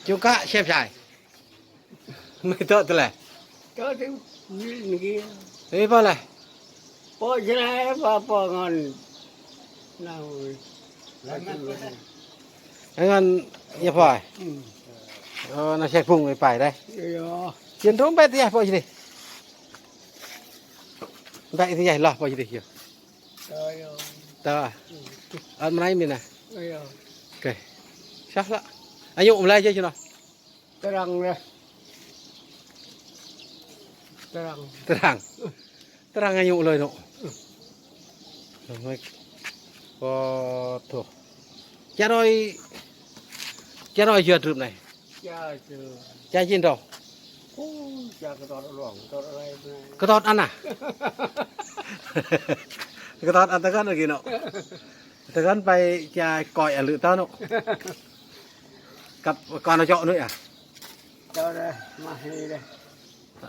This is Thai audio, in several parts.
chú cá xếp dài mấy tớ thế này Tớ thì nhìn kia. thế bao này Bỏ cái này bỏ ngon. Nào. anh ăn nhập hỏi Ừ. nó sẽ phùng người phải đây Rồi. chiến đấu bé thì bao gì đi vậy thì nhảy lọt bao gì đi hiểu Rồi. tớ à ăn nay mình này Rồi. ok chắc lắm anh dụng lên chơi chưa nào Terang dah. Terang. terang anh dụng lời nọ rồi có thuộc cha rồi chưa trượt này Cha chưa. cha chín rồi Cha cái đó loãng, cái đó này. cái tọt ăn à cái tọt ăn tao ăn được gì nọ tao ănไปcha còi ở lửa tao nọ cặp con nó chọn nữa à Cho đây, mà hay đây.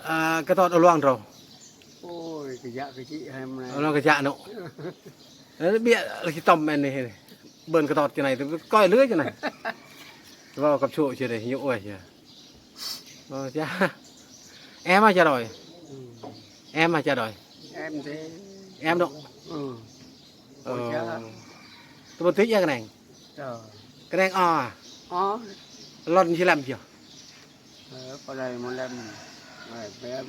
à cái tọt ở loang rồi Ôi, cái dạ cái chị em này. nó cái dạ nọ nó bịa cái tầm này bơn cái tọt cái này tôi coi lưới cái này vào cặp trụ chưa để nhũ rồi chưa cha em mà cha rồi Ừ. em mà cha rồi Em thế. em đâu Ừ. tôi thích cái này Trời. cái này o à Ó. lon chỉ làm chưa Có đây một lần. Rồi, em.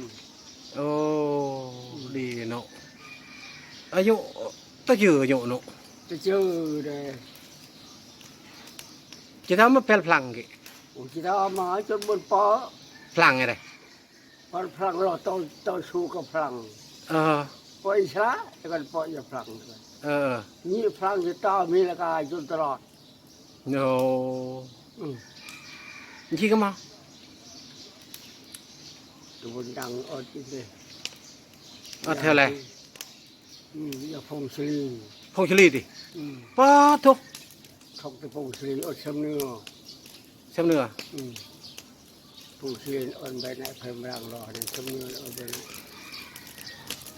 ô đi nọ ở nhũ tôi chưa nhũ nọ Tôi chưa đây. chỉ tháo mất pel phẳng kì Ủa chị đó mà ở chỗ bên phố. phẳng này này Còn phẳng là tôi su có phẳng. ờ Phố ý xá, còn phố ý phẳng. ờ Như phẳng thì tao mi là cái chút tọt. no Ừ. chỉ có mà Tôi vẫn đang ở trên đây. theo này Ừ, giờ phòng xử lý. không xử lý thì Ừ. ba thuốc Không thể phòng xử lý ở sông nữa. xem nữa Ừ. Phòng xử lý ở bên này phải mang lò để sông nữa ở bên này.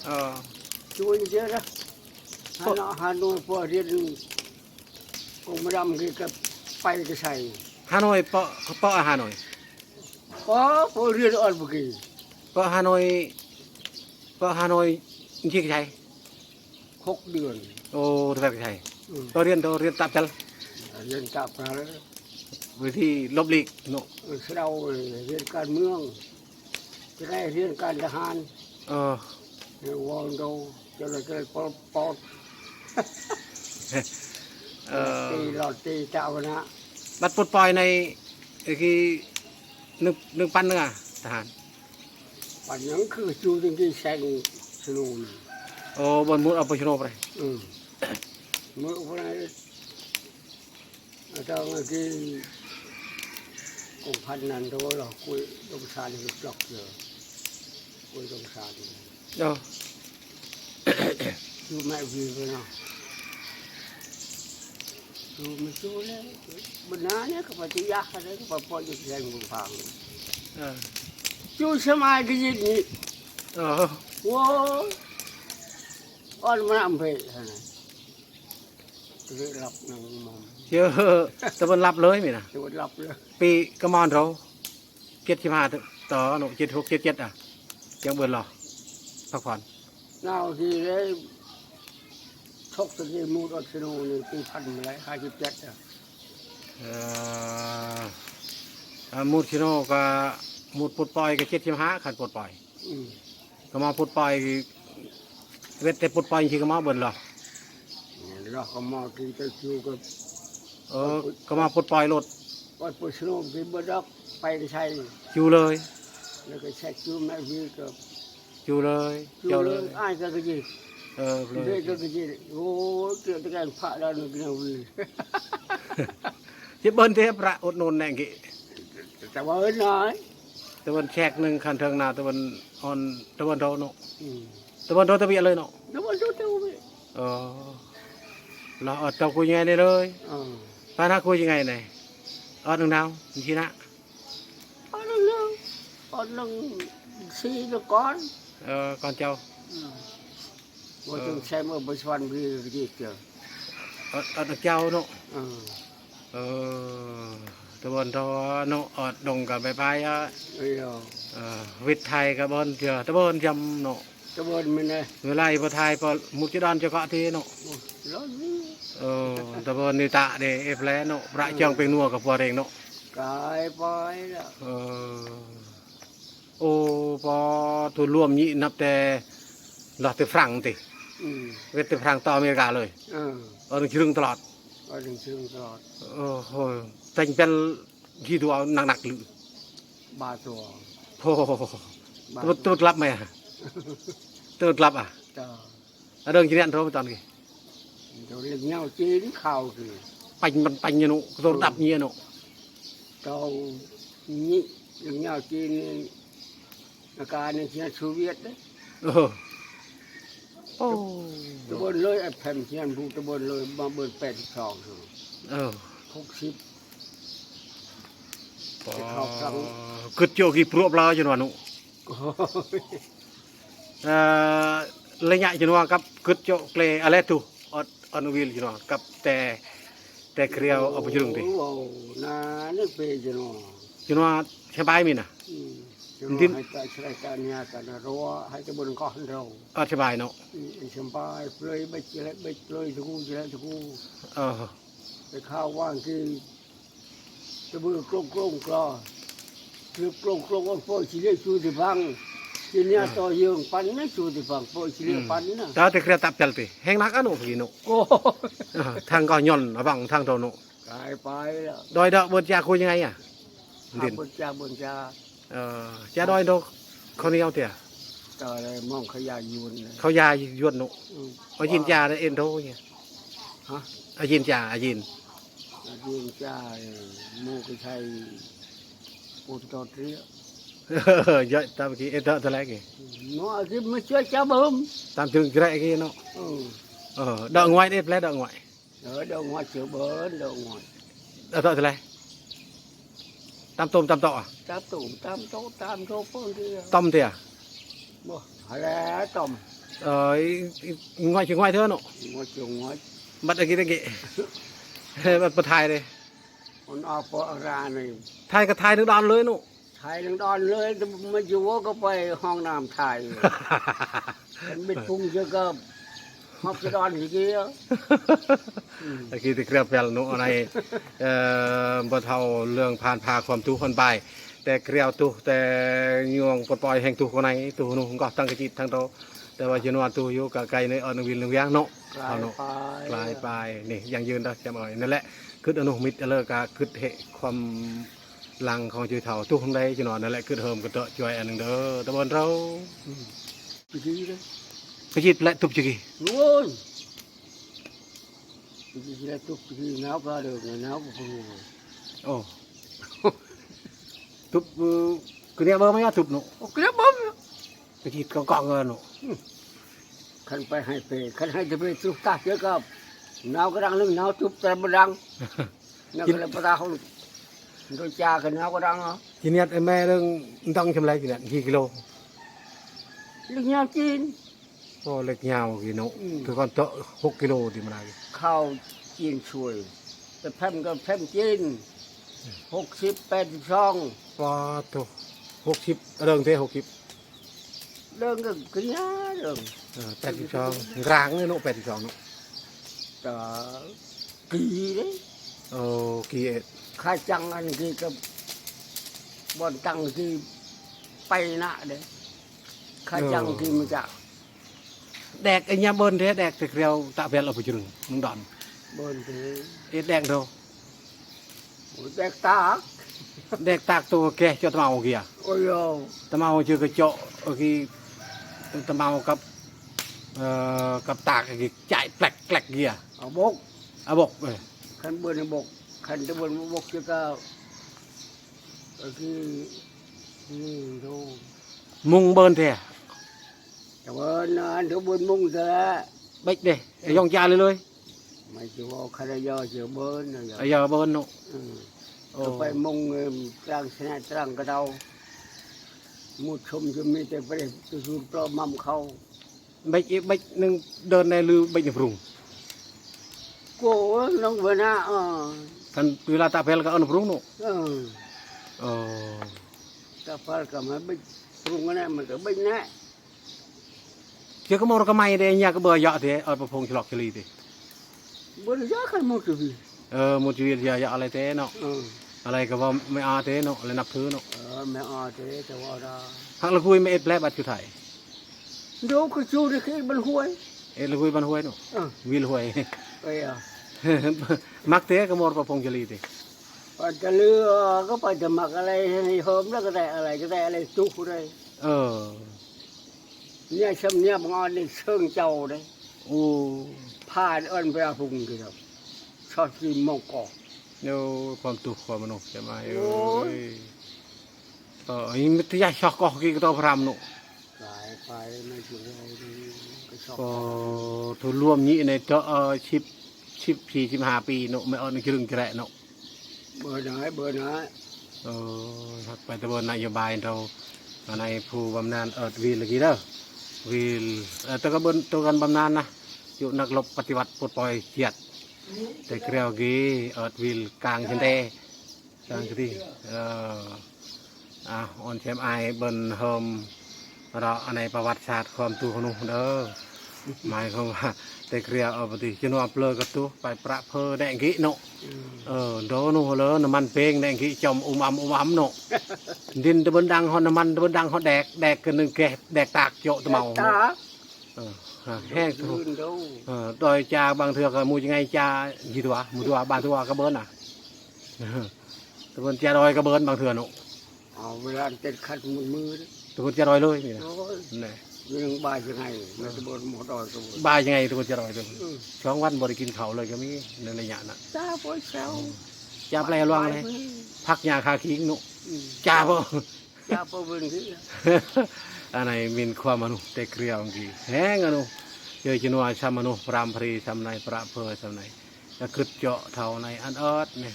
ờ Chú ý chứ đó. Hà Nội phố riêng cũng mới làm cái bay cái xài. Hà Nội po ở Hà Nội Có phố riêng ở một cái. po Hà Nội chỉ cái thầy Khúc đường. ô thì phải cái thầy Ừ. tôi riêng tạm chân Dân tạp ra đó. với thì lốp lịt nọ Ở sau đầu riêng can mương. Cái này riêng canทหาร ờ Wong đâu cho là cái potตีหลอดตีเจ้านะ bắt bột poi này cái nước pan nữa àทหาร ปัญญ์คือจูดึงที่แสงสนุน ô bọn muốn ở Pleiku này เมื่อวันนี้ตอนที่กุมพันนันโดเราคุยตรงสารที่จอกเยอะคุยตรงสาร đâu จูแม่วีเลยเนาะจูไม่จูเลยบนนั้นเนี่ยก็ปฏิญาณเลยก็ปล่อยอยู่แสงบุญฟัง ờ จูสมัยที่นี่ ờ ว้าอ่อนมันอำเภอฮะตัวรับหนังมอม chưa tôi vẫn lắp lưới mày nè ตัวรับเลย ปีกระมอนเรา75ต่อหนู76 77อ่ะยังเบิ่นหรอพักผ่อน น่าที่ได้ชกตัวนี้มูดอัศโนนี่ปีพันมาแล้ว57อ่ะ มูดชิโน่ก็มูดปุดปล่อยก็75ขันปุดปล่อย อืม ก็มาปุดปล่อยเวทแต่ปุดปล่อยจริงๆก็มาเบิ่นหรอ เราก็มาที่จะจูกับ ก็มาปุดปล่อยรถ วัดปุชโนที่บดอกไปใช้ อยู่เลย แล้วก็ใช้จูแม่วีกับ อยู่เลย จู เจ้า เล เลย ย อ้ายก็กระจิ เลย เด็กก็กระจิโอ้เกิดการพระแล้วนึกเอาเลย ที่เบิ่นเทพระอดนนแน่กิ แต่ว่าเอ้ยน้อย ตะวันแชกหนึ่งคันเทิงนาตะวันอ่อนตะวันโตเนาะ อืม ตะวันโตตะเบียเลยเนาะ แต่ว่าดูเท่าไหร่ เราเอาเตาคุยยังไงได้เลย อ่า ป้าน่าคุยยังไงไหนเอาหนึ่งดาวทีนะ อันนึงซีละก้อน ก่อนเจ้า ว่าต้องใช้เมื่อบริษัทวีดีเจอ เอาเจ้าเนาะ อ่า เออ ตะบนทอโนอดดงกับใบไม้อะ เอ้ย วิทย์ไทยกับบนเจอตะบนจำโน ตะบนมันเลย เวลาพอไทยพอมุจดอนจะเกาะทีโน ร้อนนี่ ตะบนนิตะเดเอฟแลโนประจังเป็นนัวกับพอเองโน กายไปแล้ว โอ้พอทุนรวมนี้นับแต่หลอดแต่ฝรั่งติเวทแต่ฝรั่งต่ออเมริกาเลยหนึ่งชึงตลอด ก็ถึงซึ่งตลอด โอ้โหแต่งเป็นที่ตัวหนักๆหรือบ าตัว โอ้ตัวกลับไหมตัวกลับอ่ะ ต่อ เรื่องที่นี่เราตอนนี้ เดี๋ยวเรื่องเงาจีนข่าวคือ ปัญมันปัญญาโนตัวดับเงี้ยโน เจ้านี่เรื่องเงาจีนอาการในเชียนโซเวียตนะ โอ้ ตะบนเลยไอ้แผ่นเชียนบูตะบนเลยมาเบิร์82 60 กึศโจกีปลวกลาจนวันนู้ระยะจนวันกับกึศโจเกลอะไรตุอนุวิลจนวันกับแต่เครียวเอาไปจุงดิ โอ้นานึกไปจนว่า จนวันใช่ไหมมินะ ดินให้ใจใช้การเนี่ยกันรัวให้ตะบนก้อนเรา ใช่ไหมเนาะ สบายเปลยไปเจริญไปเลยทุกูเจริญทุกู เออ ไปข้าวว่างที่ตะบนกลงกลงกลอคือกลงกลงวันพ่อชิเล่ชูติพังที่เนี่ยต่อยืงปันไม่ชูติพังพ่อชิเล่ปันนะ แต่เครียดตับเปลติแห้งนักอันนู้นพี่โน โอ้ ทางก็ย่อนบังทางโตโน ตายไปแล้ว โดยดอกบนจาคุยยังไงอ่ะ ดินบนจาบนจา จะโดยดอกเขาเนี่ยเอาเถี่ย ต่ออะไรมองขยะยูน เขายายวนโนเอายินจาได้เอ็นโตเนี่ย ฮะ เอายินจาเอายิน ยูนจามูกชัยปูตอเรีย เยอะตามกี้เอ็นเตอร์ทะเลกี้ nó cái mới chơi cháu bơm ตามจึงกระกี้เนาะดอกงวยได้แปลดอกงวย ở đâu ngoài chợ bớn đâu ngoài เตอร์ทะเลตามต้มตามต่อ tam tủ tam số phương kia ต้มเถี่ย บ่อะไรต้ม งวยถึงงวยเท่าเนาะ ngoài trường ngoài บัดตะกี้ตะกี้บัดประทายเลย con ao po ra này ทายก็ทายถึงดอนเลยเนาะ thầy đang đòn lưới mà dù có phải hong nam thầy anh biết phun chưa cơ học cái đòn gì kia ตะกี้ตะเกียบแปลเนาะอะไรบ่เท่าเรื่องผ่านพาความทุกข์คนไปแต่เกลียวทุกแต่ยวงปลดปล่อยแห่งทุกข์คนไหนทุกข์นู้นก็ตั้งกระจิตทั้งโตแต่ว่าจนว่าทุกข์อยู่กับไกลในอนุวินเรื่องย่างเนาะเอาเนาะปลายปลายนี่ยังยืนได้จำเอานั่นแหละคืออนุมิตรเลิกกะคือเหตุความหลังของจุยเท่าทุกข์คนใดจนว่านั่นแหละคือเฮิมกระเตาะช่วยอันหนึ่งเด้อตะบนเรา cái gì đấy กระจิตและทุบจิกี luôn cái gì là tục cái gì náo ra được này náo của phụ โอ้ทุบคือเนี่ยเบอร์ไม่ยอดทุบเนาะ cái đó bấm กระจิตก็เกาะเงินเนาะ khăn phải hai phê khăn hai phê tục ta chưa cơ náo cái răng lưng náo tục ta bên răng nó cái là ta không đôi cha cái náo cái răng hả ทีนี้แม่เรื่องต้องทำอะไรกี่เนี่ยกี่กิโล lưng nhau chín โอ้เล็กยาวกี่โนคือก่อนโต6 กิโลที่มันอะไร khao chín chuốiแต่แพมก็แพมจีน60 82 ว้าตัว60เรื่องเท่60 เรื่องก็คือเรื่อง 82กลางเนี่ยโน82เนาะ แต่กี่เด้ โอ้กี่เอ็ด ข้าจังอันกี่กับบอนตังกี่ไปนะเด้ข้าจังกี่มาจาก แดกไอ้ยาเบิ้นเท่แดกแต่เกลียวตะเวลเอาไปจุงมึงดอน บนที่ เอ็ดแดกเรา แตกตา แดกตากตัวแกจอตะเมาเกีย โอ้ย ตะเมาชื่อกระเจาะกี่ตะเมากับตากกี่ใจแปลกเกีย เอาบก อะบอกเอ้ย ขันบนบกขันตะบนบกจะก็คือนี่ดู มุงเบิ้นเท่ แต่ว่านะตะบนมุ่งแต่ เบ็ดเด้ยองจาเลย ไม่จะว่าขรยอเสือเบิ้ลนะ ไอ้ยาเบิ้นเนาะ ก็ไปมุ่งตรังชนะตรังกระเดามุดชมจะมีแต่ประเด็นสูตรปลอมมั่มเขา เบ็ดนึงเดินในลือเบ็ดในปรุง โก้น้องเวน่า กันเวลาตาเพลก็เอาหนุปรุงเนาะ เออ โอ้ ถ้าพาก็มาไปปรุงกันนะมันก็ไม่แน่ เจ้าก็มองก็ไม่ได้ยาก็เบื่อเยอะเถอะเอาประพงฉลอกฉลีดิ บริจาคกันหมดเลย มุจวิทยาอะไรเถอะเนาะ เออ อะไรก็ว่าไม่อาเถอะเนาะอะไรนับถือเนาะ ไม่อาเทแต่ว่าเรา หักละคุยไม่เอ็ดแผลบัดคือไทย ดูก็ชูนี่คือมันห่วย เอ็ดละคุยบันห้วยเนาะ วิลห้วย ไอ้อะ มักเถอะก็มองประพงฉลีดิ พอจะเลือก็ไปจะหมักอะไรให้หอมแล้วก็ได้อะไรก็ได้อะไรจุกเลย เออ เนี่ยชำเนี่ยบางอันนี่เชิงเจ้าเลย โอ้ ผ่านอันไปอาพุงกี่ครับชอบกินมองกอก เดี๋ยวความตุกความมนุษย์ใช่ไหม โอ้ย ยิ่งไม่ที่ยาช็อกก็กี่ก็ต้องพรำเนาะ สายไปไม่ช่วยอะไรก็ชอบ ก็ทุนรวมนี้ในเจาะ14-15 ปีเนาะไม่เอาในครึ่งกระเนาะ เบอร์ไหนเบอร์ไหน ถักไปตะบนนโยบายเราในผู้บำนาญวีลกี่เด้อวีลตัวกันตัวกันบำนาญนะอยู่นักรบปฏิวัติปลดปล่อยเกียรติแต่เกลียวกี่วีลกลางเช่นเดกลางที่ออนเชมไอเบินเฮิมเราในประวัติศาสตร์ความตัวของนุ่เด้อหมายความว่าแต่เกลียวปฏิจนว่าเปลือกตัวไปประเพอแดงกี้เนาะโดนูเลยน้ำมันเพลงแดงกี้จมอ้ำเนาะดินตะบนดังหอน้ำมันตะบนดังหอแดกกันหนึ่งแกแดกตากโจตะเมา ตา แห้ง คืนดู โดยจาบางเถื่อก็มูยังไงจายี่ตัวมูตัวบางตัวก็เบิ้ลน่ะตะบนจาดอยก็เบิ้ลบางเถื่อเนาะ เอาเวลาเต็ดขัดมือ ตะบนจาดอยเลยนี่นะ โอ้ย นี่ ยังบ่ายยังไงมันจะบนหมดอยก็บน บายยังไงตะบนจาดอยเลยช่องวันบริกินเขาเลยก็มีในระยะน่ะ ตาปวดแซว จาแปลรวงเลยพักยาคาคิงเนาะจาบ่ ตาปวดที่ อันไหนมีความมนุษย์แต่เกลียวกี่แห้งอนุเจอจินวาชามนุษย์พรามพรีทำในประเพอทำในจะขึ้นเจาะเท่าในอันเอิดเนี่ย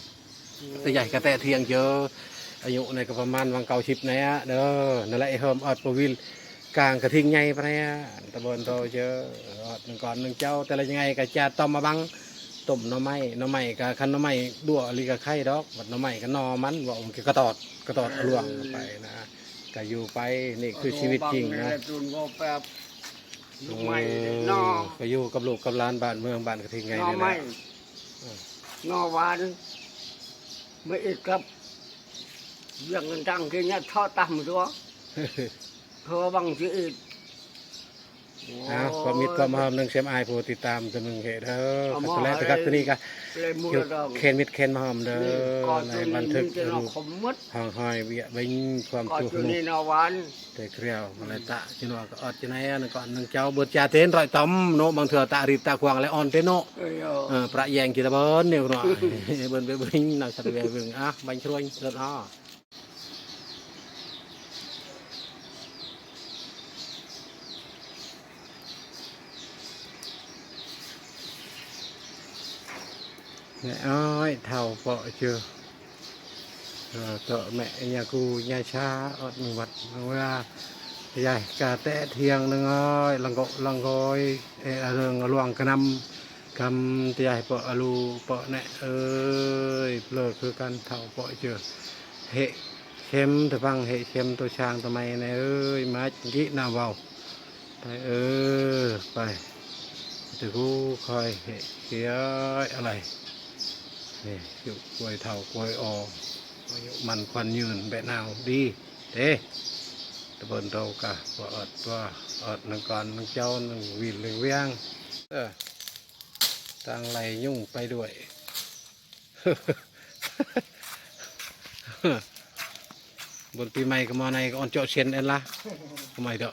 แต่ใหญ่กระแตเทียงเจออายุในก็ประมาณวังเก่าชิบเนี่ยเด้อนั่นแหละไอ้เฮิมอดปวิลกลางกระทิงไงปะเนี่ยตะบนโตเจออดหนึ่งก่อนหนึ่งเจ้าแต่ละยังไงก็จะต้มมาบังต้มหน่อไม้กับคันหน่อไม้ดัวลีกับไข่ดอกบัดหน่อไม้กับนอมันบอกมันกระตอดเอาล่วงลงไปนะก็อยู่ไปนี่คือชีวิตจริงนะ ตุนก็แป๊บลูกไม้นอ ก็อยู่กับลูกกับหลานบ้านเมืองบ้านกระทิงไง นอ นี่แห ไม้ ละ นอหวานไม่เอ็ดครับเรื่องเงินตังที่เนี่ยทอดต่ำตัวเพราะบางทีเอ็ด ความมิตรความหอมหนึ่งเชมไอผู้ติดตามตัวหนึ่งเหตุเด้อขัดแลตัวครับตัวนี้ก็ เลยมู เกี่ยว ลดอก เคนมิตรเคนมาหอมเด้อ ก่อน ใน ตัว บัน นี้ ทึก จะนอ รูป ขมมัด ห้องห้อยเบียบิงความ ก่อน จุก ตัว นุ นี้นอหวาน แต่เกลียวอะไรตะจินว่าก็อดจินไอ้นั่นก่อนหนึ่งเจ้าเบิดจ่าเต้นรอยต้อมโนบางเถื่อตารีบตาควางและอ่อนเต้นโน เอ้ย ประแยงกีตาเบิ้ลเนี่ยหน่อยเบิ้ลไปเบิ้งนักสัตว์เบิ้งบังช่วยรถอ้อเนี่ยอ้อยเท่าเปาะเชื่อต่อแม่ยาคูยาชาอดมือวัดเวลาใหญ่กาแตะเทียงนึงอ้อยลังกอยเรื่องลวงกระนำ คำที่ใหญ่เปาะอลูเปาะแนะเอ้ยเลิกคือการเท่าเปาะเจอเหเข้มตะฟังเหเข้มตัวช้างทำไมเนี่ยเอ้ยมาจิหน้าเบาไปไปตะกูคอยเหเขียอะไรนี่อยู่กล้วยเท่ากล้วยออกอายุมันควันยืนแบะนาวดีเด้ตะบนเรากะว่าอดหนึ่งก่อนหนึ่งเจ้าหนึ่งวินหนึ่งเวียงต่างไหลยุ่งไปด้วย บนปีใหม่ก็มาในก็ออนเจาะเชนเอ็นละทำไมเด้อ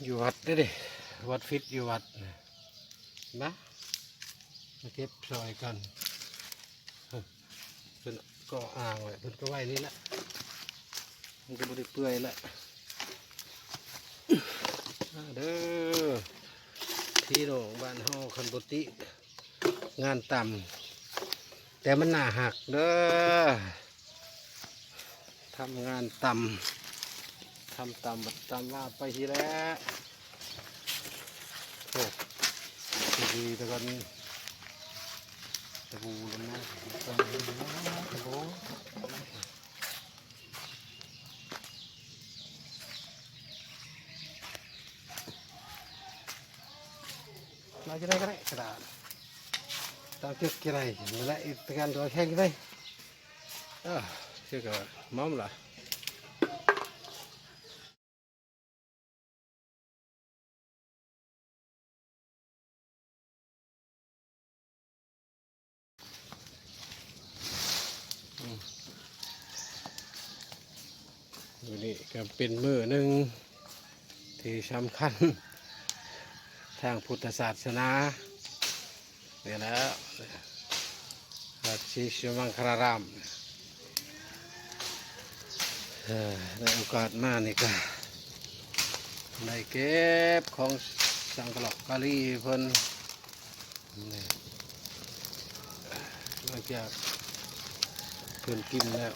อยู่วัดได้ดิวัดฟิตอยู่วัดนะมาเก็บซอยกันเพิ่นก็อ่างไว้เพิ่นก็ไว้นี่แหละมันก็บริเปื่อยแหละเด้อที่โรงบ้านเฮาคันปติงานต่ำแต่มันหนาหักเด้อทำงานต่ำว่าไปทีแล้วโอ้ดีแต่กัน บูลงนะสบู่เราจะได้ก็ได้กระดาษตามเก็บกี่ไรมาแล้วอีกการตัวแข่งกี่ไรเชื่อกับม้อมล่ะอยู่นี่ก็เป็นมือหนึ่งที่สำคัญทางพุทธศาสนาเนี่ยแล้ววัดศรีชมังคลารามในโอกาสมานี่ก็ได้เก็บของสังกะหลอกกะลีเพิ่นนี่หลังจากเพิ่นกินแล้ว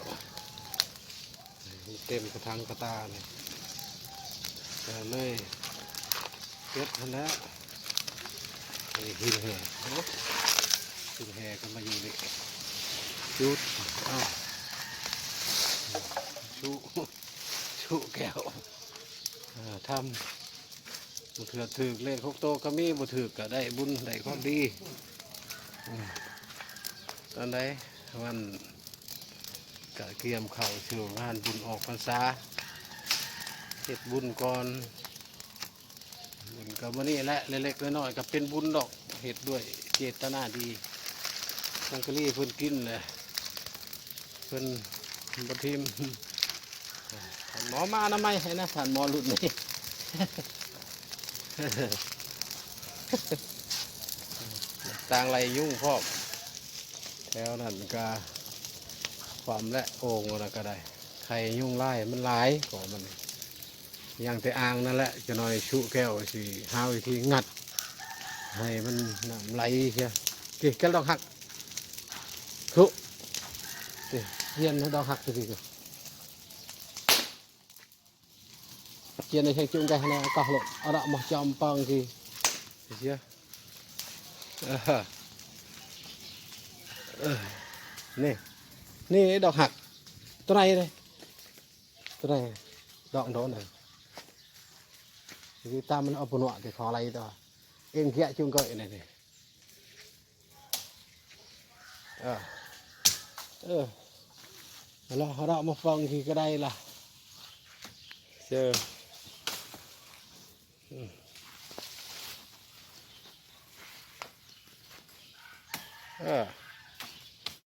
เต็มกระทังกระตาเลยก็เลยเก็บทันแล้วไปหินแห่หินแห่ก็มาอยู่นี่จุดอ้าวชูแก้วทำบุถือถือเลขหกโตก็มีบุถือก็ได้บุญได้ความดีตอนไหนวันกะเกียมเข่าเชื่องานบุญออกพรรษาเฮ็ดบุญก่อนบุญกับวันนี้แหละเล็กๆน้อยๆก็เป็นบุญดอกเฮ็ดด้วยเจตนาดีสังกะรีเพิ่นกินเลยเพิ่นบทีมหมอมาทำไมให้นะท่านหมอหลุดนี่ต่างไรยุ่งพร้อมแล้วนั่นก็ความและโอ่งอะไรก็ได้ไข่ยุ่งไล่มันหลายก่อนมันอย่างแต่อ่างนั่นแหละจะน้อยชุแก้วสิหาวิธีงัดให้มันน้ำไหลเชียกี่แก้วดอกหักคุเย็นให้ดอกหักสิเย็นในเชิงจุ่มกันนะก็หลบเอาละมาจอมปังสิเชียนี่ดอกหักตัวไหนเลยตัวไหนดอกโดนเลยที่ตามมันเอาปนวดที่ขออะไรตัวเอ็งเขี้ยจุ่มก็อย่างนี้แล้วเขาเอามาฟังทีก็ได้ล่ะเจอ